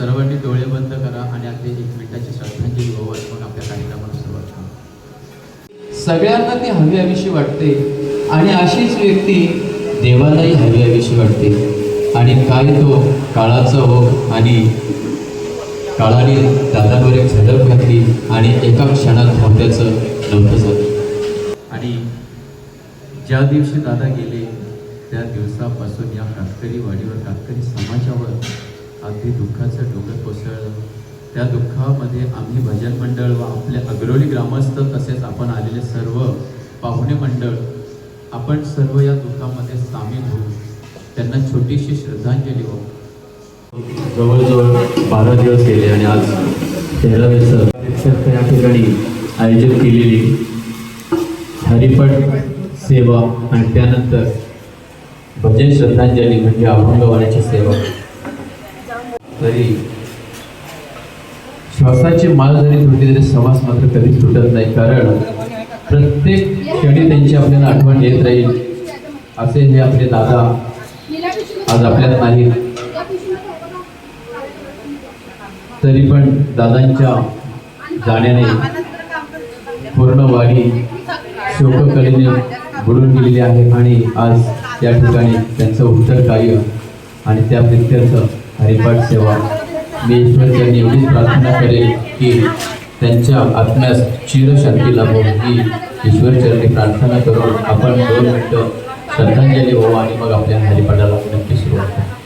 सर्वांनी डोळे बंद करा आणि आपली 1 मिनिटाची श्रद्धांजली वाहून मग आपल्या कार्यक्रमाला सुरुवात करू. सगळ्यांना ती हवी वाटते आणि अशीच व्यक्ती देवालाही हवी वाटते. आणि काय तो काळाचा ओघ आणि काळाने दादावर एक झडप घातली आणि एका क्षणात धावत्याचं नव्हतं झालं. आणि ज्या दिवशी दादा गेले त्या दिवसापासून या कातकरी वाडीवर कातकरी समाजावर अगदी दुःखाचं डोकं कोसळलं. त्या दुःखामध्ये आम्ही भजन मंडळ व आपले अग्रोली ग्रामस्थ तसेच आपण आलेले सर्व पाहुणे मंडळ आपण सर्व या दुःखामध्ये सामील होऊ त्यांना छोटीशी श्रद्धांजली वाहू. जवळजवळ 12 दिवस गेले आणि आज 13वेचं या ठिकाणी आयोजित केलेली हरिपाठ सेवा आणि त्यानंतर भजन श्रद्धांजली म्हणजे अभंगवाण्याची सेवा. तरी श्वासाची माळ जरी तुटली तरी समाज मात्र कधीच तुटत नाही, कारण प्रत्येक क्षणी त्यांची आपल्याला आठवण येत राहील. असे हे आपले दादा आज आपल्यात नाहीत, तरी पण दादांच्या जाण्याने पूर्ण वाडी शोककलेने बुडून गेलेली आहे. आणि आज या ठिकाणी त्यांचं उत्तर कार्य आणि त्या प्रित्यर्थ हरिपाठ सेवा मी ईश्वरचरणी एवढीच प्रार्थना करेल की त्यांच्या आत्म्यास चिरशांती लाभो ही ईश्वरचरणी प्रार्थना करून आपण 2 मिनिटं श्रद्धांजली वाहू आणि मग आपल्या हरिपाठाला नक्की सुरुवात करू.